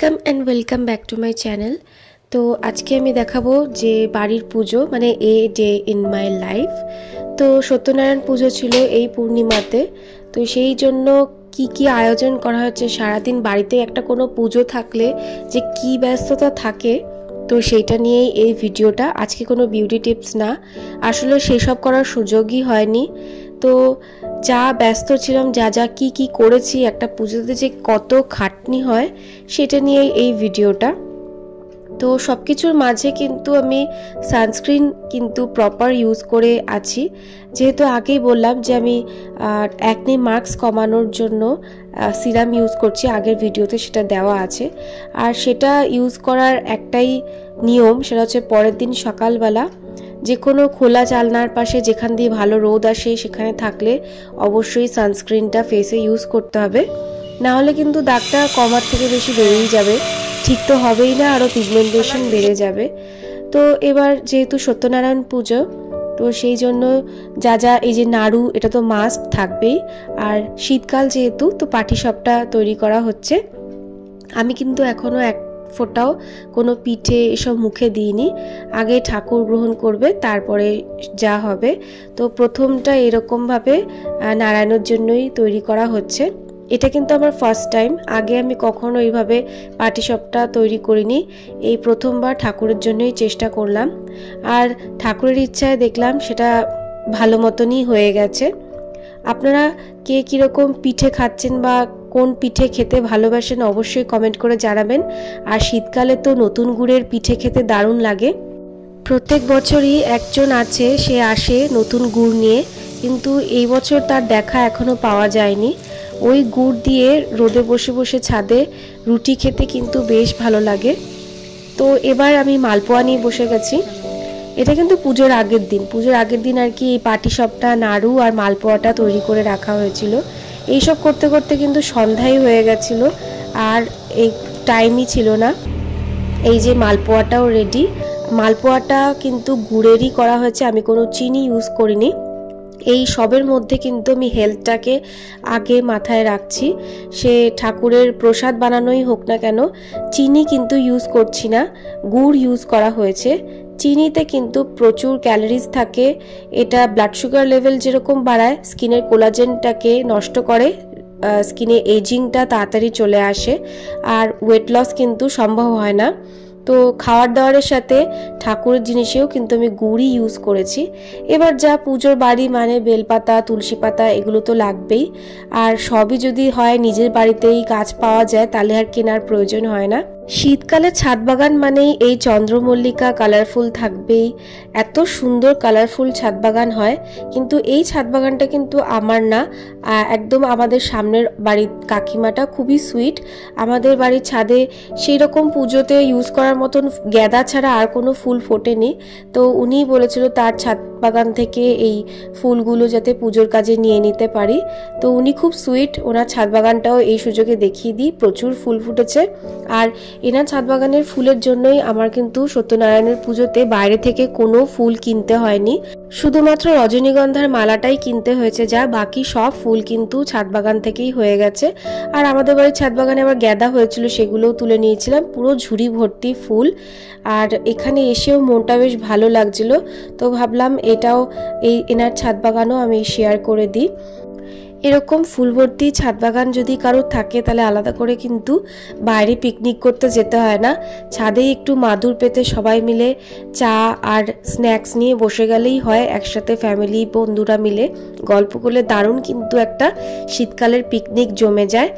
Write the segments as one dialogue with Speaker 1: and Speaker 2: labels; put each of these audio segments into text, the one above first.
Speaker 1: Welcome back to my channel. তো আজকে আমি দেখাবো যে বাড়ির পুজো মানে a day in my life. তো সত্যনারায়ণ পুজো ছিল এই পূর্ণিমাতে। তো সেই জন্য কি আয়োজন করা হচ্ছে, সারাদিন বাড়িতে একটা কোনো পুজো থাকলে যে কি ব্যস্ততা থাকে, তো সেইটা নিয়েই এই ভিডিওটা। আজকে কোনো বিউটি টিপস না, আসলে সেসব করার সুযোগই হয়নি। তো যা ব্যস্ত ছিলাম, যা কি করেছি, একটা পুজোতে যে কত খাটনি হয় সেটা নিয়েই এই ভিডিওটা। তো সব কিছুর মাঝে কিন্তু আমি সানস্ক্রিন কিন্তু প্রপার ইউজ করে আছি, যেহেতু আগেই বললাম যে আমি অ্যাকনে মার্কস কমানোর জন্য সিরাম ইউজ করছি, আগের ভিডিওতে সেটা দেওয়া আছে। আর সেটা ইউজ করার একটাই নিয়ম, সেটা হচ্ছে পরের দিন সকালবেলা যে কোনো খোলা জানলার পাশে যেখান দিয়ে ভালো রোদ আসে সেখানে থাকলে অবশ্যই সানস্ক্রিনটা ফেসে ইউজ করতে হবে, না হলে কিন্তু দাগটা কমার থেকে বেশি বেড়েই যাবে, ঠিক তো হবেই না, আরও পিগমেন্টেশন বেড়ে যাবে। তো এবার যেহেতু সত্যনারায়ণ পুজো, তো সেই জন্য যা এই যে নাড়ু, এটা তো মাস্ট থাকবেই। আর শীতকাল যেহেতু, তো পাটিসাপটা তৈরি করা হচ্ছে। আমি কিন্তু এখনও এক ফোঁটাও কোনো পিঠে এসব মুখে দিইনি, আগে ঠাকুর গ্রহণ করবে তারপরে যা হবে। তো প্রথমটা এরকমভাবে নারায়ণের জন্যই তৈরি করা হচ্ছে। এটা কিন্তু আমার ফার্স্ট টাইম, আগে আমি কখনো এইভাবে পাটিসাপটা তৈরি করিনি, এই প্রথমবার ঠাকুরের জন্যই চেষ্টা করলাম। আর ঠাকুরের ইচ্ছায় দেখলাম সেটা ভালো মতনই হয়ে গেছে। আপনারা কে কীরকম পিঠে খাচ্ছেন বা কোন পিঠে খেতে ভালোবাসেন অবশ্যই কমেন্ট করে জানাবেন। আর শীতকালে তো নতুন গুড়ের পিঠে খেতে দারুণ লাগে। প্রত্যেক বছরই একজন আছে, সে আসে নতুন গুড় নিয়ে, কিন্তু এই বছর তার দেখা এখনও পাওয়া যায়নি। ওই গুড় দিয়ে রোদে বসে বসে ছাদে রুটি খেতে কিন্তু বেশ ভালো লাগে। তো এবার আমি মালপোয়া নিয়ে বসে গেছি। এটা কিন্তু পুজোর আগের দিন আর কি এই পাটিসাপটা, নাড়ু আর মালপোয়াটা তৈরি করে রাখা হয়েছিল। এইসব করতে করতে কিন্তু সন্ধ্যাই হয়ে গেছিল, আর এই টাইমই ছিল না। এই যে মালপোয়াটাও রেডি। মালপোয়াটা কিন্তু গুড়েরই করা হয়েছে, আমি কোনো চিনি ইউজ করিনি। এই সবের মধ্যে কিন্তু আমি হেলথটাকে আগে মাথায় রাখছি, সে ঠাকুরের প্রসাদ বানানোই হোক না কেন, চিনি কিন্তু ইউজ করছি না, গুড় ইউজ করা হয়েছে। চিনিতে কিন্তু প্রচুর ক্যালোরিজ থাকে, এটা ব্লাড সুগার লেভেল যেরকম বাড়ায়, স্কিনের কোলাজেনটাকে নষ্ট করে, স্কিনে এজিংটা তাড়াতাড়ি চলে আসে, আর ওয়েট লস কিন্তু সম্ভব হয় না। তো খাওয়ার দাওয়ারের সাথে ঠাকুরের জিনিসেও কিন্তু আমি গুড়ই ইউজ করেছি। এবার যা পুজোর বাড়ি মানে বেলপাতা, তুলসী পাতা, এগুলো তো লাগবেই। আর সবই যদি হয় নিজের বাড়িতেই গাছ পাওয়া যায় তাহলে আর কেনার প্রয়োজন হয় না। শীতকালে ছাদ বাগান মানেই এই চন্দ্রমল্লিকা কালারফুল থাকবেই, এত সুন্দর কালারফুল ছাদ বাগান হয়। কিন্তু এই ছাদ বাগানটা কিন্তু আমার না, একদম আমাদের সামনের বাড়ির কাকিমাটা খুবই সুইট। আমাদের বাড়ির ছাদে সেই রকম পুজোতে ইউজ করার মতন গ্যাদা ছাড়া আর কোনো ফুল ফোটেনি। তো উনিই বলেছিল তার ছাদ বাগান থেকে এই ফুলগুলো যাতে পুজোর কাজে নিয়ে নিতে পারি। তো উনি খুব সুইট, ওনার ছাদ বাগানটাও এই সুযোগে দেখিয়ে দিই, প্রচুর ফুল ফুটেছে। আর এনার ছাদ বাগানের ফুলের জন্যই আমার কিন্তু সত্যনারায়ণের পুজোতে বাইরে থেকে কোনো ফুল কিনতে হয়নি, শুধুমাত্র রজনীগন্ধার মালাটাই কিনতে হয়েছে, যা বাকি সব ফুল কিন্তু ছাদ বাগান থেকেই হয়ে গেছে। আর আমাদের বাড়ির ছাদ বাগানে আবার গ্যাদা হয়েছিল, সেগুলোও তুলে নিয়েছিলাম, পুরো ঝুড়ি ভর্তি ফুল। আর এখানে এসেও মনটা বেশ ভালো লাগছিল, তো ভাবলাম এটাও এনার ছাদ বাগানও আমি শেয়ার করে দিই। এরকম ফুল ভর্তি ছাদ বাগান যদি কারোর থাকে তাহলে আলাদা করে কিন্তু বাইরে পিকনিক করতে যেতে হয় না, ছাদেই একটু মাদুর পেতে সবাই মিলে চা আর স্ন্যাক্স নিয়ে বসে গেলেই হয়, একসাথে ফ্যামিলি বন্ধুরা মিলে গল্প করলে দারুণ কিন্তু একটা শীতকালের পিকনিক জমে যায়।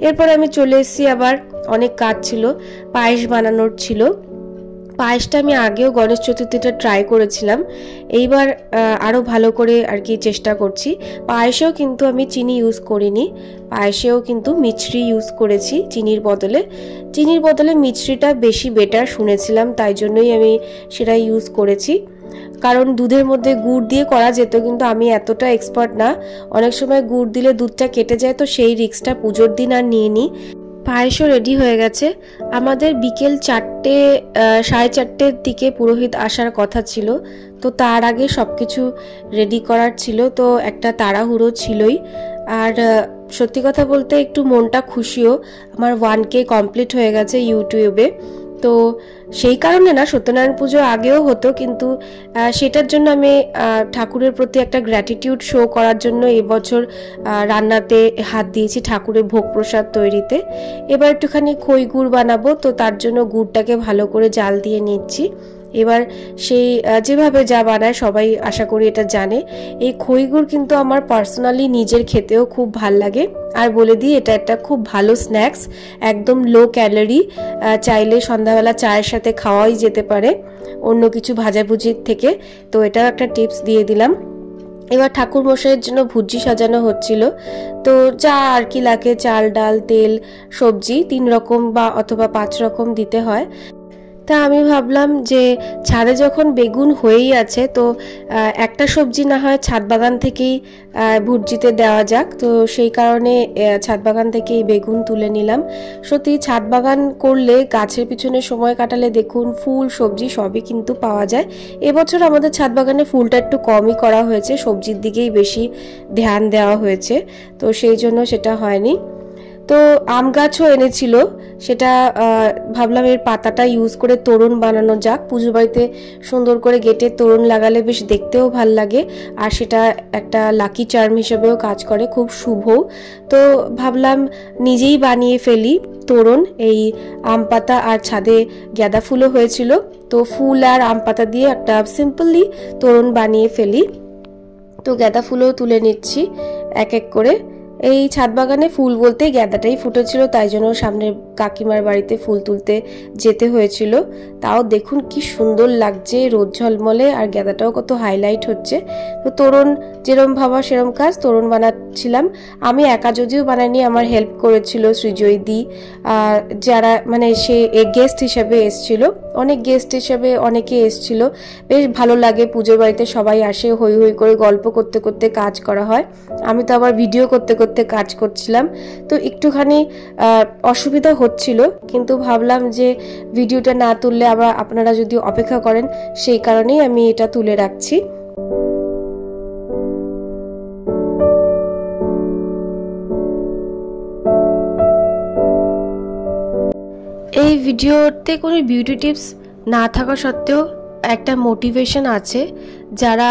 Speaker 1: এরপর আমি চলে এসেছি, আবার অনেক কাজ ছিল, পায়েস বানানোর ছিল। পায়েসটা আমি আগেও গণেশ চতুর্থীটা ট্রাই করেছিলাম, এইবার আরও ভালো করে আর কি চেষ্টা করছি। পায়েসেও কিন্তু আমি চিনি ইউজ করিনি, পায়েসেও কিন্তু মিছরি ইউজ করেছি চিনির বদলে মিছরিটা বেশি বেটার শুনেছিলাম, তাই জন্যই আমি সেটা ইউজ করেছি। কারণ দুধের মধ্যে গুড় দিয়ে করা যেত, কিন্তু আমি এতটা এক্সপার্ট না, অনেক সময় গুড় দিলে দুধটা কেটে যায়, তো সেই রিস্কটা পুজোর দিন আর নিয়ে নিই। পায়েসও রেডি হয়ে গেছে। আমাদের বিকেল 4টে 4:30টের দিকে পুরোহিত আসার কথা ছিল, তো তার আগে সব কিছু রেডি করার ছিল, তো একটা তাড়াহুড়ো ছিলই। আর সত্যি কথা বলতে একটু মনটা খুশিও, আমার 1K কমপ্লিট হয়ে গেছে ইউটিউবে। তো সেই কারণে না, সত্যনারায়ণ পুজো আগেও হতো, কিন্তু সেটার জন্য আমি ঠাকুরের প্রতি একটা গ্র্যাটিটিউড শো করার জন্য এবছর রান্নাতে হাত দিয়েছি, ঠাকুরের ভোগ প্রসাদ তৈরিতে। এবার একটুখানি খই গুড় বানাবো, তো তার জন্য গুড়টাকে ভালো করে জাল দিয়ে নিচ্ছি। এবার সেই যেভাবে যা বানায় সবাই আশা করি এটা জানে। এই খই গুড় কিন্তু আমার পার্সোনালি নিজের খেতেও খুব ভাল লাগে। আর বলে দিই, এটা একটা খুব ভালো স্ন্যাক্স, একদম লো ক্যালোরি, চাইলে সন্ধ্যাবেলা চায়ের সাথে খাওয়াই যেতে পারে অন্য কিছু ভাজাভুজির থেকে। তো এটাও একটা টিপস দিয়ে দিলাম। এবার ঠাকুর মশাইয়ের জন্য ভুজি সাজানো হচ্ছিল, তো যা আর কি লাগে, চাল ডাল তেল সবজি 3 রকম বা অথবা 5 রকম দিতে হয়। তা আমি ভাবলাম যে ছাদে যখন বেগুন হয়েই আছে, তো একটা সবজি না হয় ছাদ বাগান থেকেই ভুজিতে দেওয়া যাক। তো সেই কারণে ছাদ বাগান থেকেই বেগুন তুলে নিলাম। সত্যি ছাদ বাগান করলে, গাছের পিছনে সময় কাটালে দেখুন ফুল সবজি সবই কিন্তু পাওয়া যায়। এবছর আমাদের ছাদ বাগানে ফুলটা একটু কমই করা হয়েছে, সবজির দিকেই বেশি ধ্যান দেওয়া হয়েছে, তো সেই জন্য সেটা হয়নি। তো আম গাছও এনেছিল, সেটা ভাবলাম এর পাতাটা ইউজ করে তোরণ বানানো যাক। পুজো বাড়িতে সুন্দর করে গেটে তোরণ লাগালে বেশ দেখতেও ভাল লাগে, আর সেটা একটা লাকি চার্ম হিসেবেও কাজ করে, খুব শুভ। তো ভাবলাম নিজেই বানিয়ে ফেলি তোরণ। এই আম পাতা আর ছাদে গাঁদা ফুলও হয়েছিল, তো ফুল আর আম পাতা দিয়ে একটা সিম্পলি তোরণ বানিয়ে ফেলি। তো গাঁদা ফুলও তুলে নিচ্ছি এক এক করে। এই ছাদ বাগানে ফুল বলতে গাঁদাটাই ফুটেছিল, তাই জন্য সামনের কাকিমার বাড়িতে ফুল তুলতে যেতে হয়েছিল। তাও দেখুন কি সুন্দর লাগছে, রোদ ঝলমলে, আর গাঁদাটাও কত হাইলাইট হচ্ছে। তো তোরণ যেরম ভাবা সেরম কাজ, তোরণ বানাচ্ছিলাম। আমি একা যদিও বানাইনি, আমার হেল্প করেছিল সৃজয়দি, যারা মানে সে গেস্ট হিসেবে এসছিল, অনেক গেস্ট হিসেবে অনেকে এসছিল। বেশ ভালো লাগে, পুজোর বাড়িতে সবাই আসে, হই হই করে গল্প করতে করতে কাজ করা হয়। আমি তো আবার ভিডিও করতে করতে কাজ করছিলাম, তো একটুখানি অসুবিধা হচ্ছিল, কিন্তু ভাবলাম যে ভিডিওটা না তুললে আবার আপনারা যদি অপেক্ষা করেন, সেই কারণেই আমি এটা তুলে রাখছি। এই ভিডিওতে কোনো বিউটি টিপস না থাকা সত্ত্বেও একটা মোটিভেশন আছে। যারা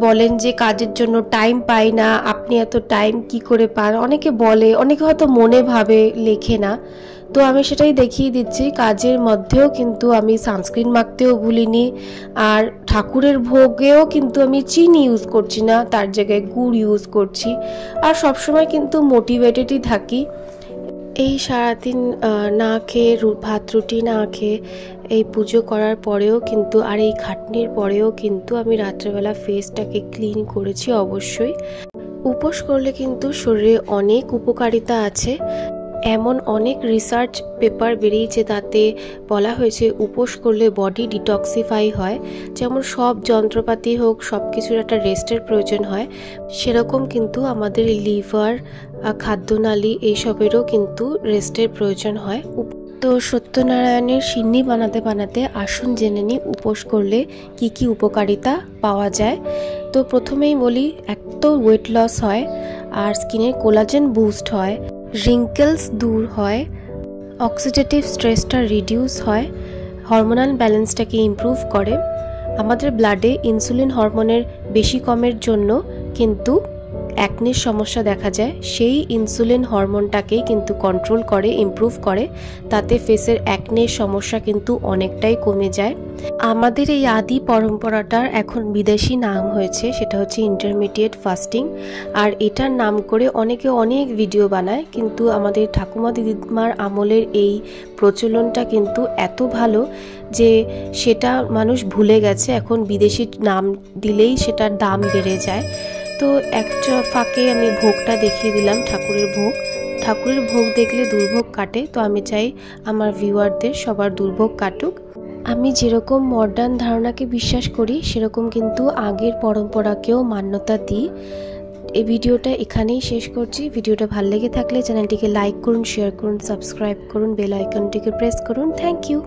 Speaker 1: বলেন যে কাজের জন্য টাইম পাই না, আপনি এত টাইম কি করে পান, অনেকে বলে, অনেকে হয়তো মনে ভাবে, লেখে না। তো আমি সেটাই দেখিয়ে দিচ্ছি, কাজের মধ্যেও কিন্তু আমি সানস্ক্রিন মাখতেও ভুলিনি, আর ঠাকুরের ভোগেও কিন্তু আমি চিনি ইউজ করছি না, তার জায়গায় গুড় ইউজ করছি, আর সবসময় কিন্তু মোটিভেটেডই থাকি। এই সারাদিন না খেয়ে, ভাত রুটি না খেয়ে এই পুজো করার পরেও কিন্তু, আর এই খাটনির পরেও কিন্তু আমি রাত্রেবেলা ফেসটাকে ক্লিন করেছি অবশ্যই। উপোস করলে কিন্তু শরীরে অনেক উপকারিতা আছে, এমন অনেক রিসার্চ পেপার বেরিয়েছে, তাতে বলা হয়েছে উপোস করলে বডি ডিটক্সিফাই হয়। যেমন সব যন্ত্রপাতি হোক, সব কিছুর একটা রেস্টের প্রয়োজন হয়, সেরকম কিন্তু আমাদের লিভার, খাদ্যনালী এইসবেরও কিন্তু রেস্টের প্রয়োজন হয়। তো সত্যনারায়ণের সিন্নি বানাতে বানাতে আসুন জেনে নিই উপোস করলে কি কি উপকারিতা পাওয়া যায়। তো প্রথমেই বলি, এক তো ওয়েট লস হয়, আর স্কিনের কোলাজেন বুস্ট হয়, রিঙ্কেলস দূর হয়, অক্সিডেটিভ স্ট্রেসটা রিডিউস হয়, হরমোনাল ব্যালেন্সটাকে ইমপ্রুভ করে, আমাদের ব্লাডে ইনসুলিন হরমোনের বেশি কমের জন্য কিন্তু অ্যাকনির সমস্যা দেখা যায়, সেই ইনসুলিন হরমোনটাকেই কিন্তু কন্ট্রোল করে, ইমপ্রুভ করে, তাতে ফেসের অ্যাকনের সমস্যা কিন্তু অনেকটাই কমে যায়। আমাদের এই আদি পরম্পরাটার এখন বিদেশি নাম হয়েছে, সেটা হচ্ছে ইন্টারমিডিয়েট ফাস্টিং, আর এটার নাম করে অনেকে অনেক ভিডিও বানায়, কিন্তু আমাদের ঠাকুমা দিদিমার আমলের এই প্রচলনটা কিন্তু এত ভালো যে সেটা মানুষ ভুলে গেছে। এখন বিদেশি নাম দিলেই সেটার দাম বেড়ে যায়। তো একটা ফাঁকে আমি ভোগটা দেখিয়ে দিলাম, ঠাকুরের ভোগ। ঠাকুরের ভোগ দেখলে দুর্ভোগ কাটে, তো আমি চাই আমার ভিউয়ারদের সবার দুর্ভোগ কাটুক। আমি যেরকম মডার্ন ধারণাকে বিশ্বাস করি, সেরকম কিন্তু আগের পরম্পরাকেও মান্যতা দিই। এই ভিডিওটা এখানেই শেষ করছি। ভিডিওটা ভালো লেগে থাকলে চ্যানেলটিকে লাইক করুন, শেয়ার করুন, সাবস্ক্রাইব করুন, বেল আইকনটিকে প্রেস করুন। Thank you.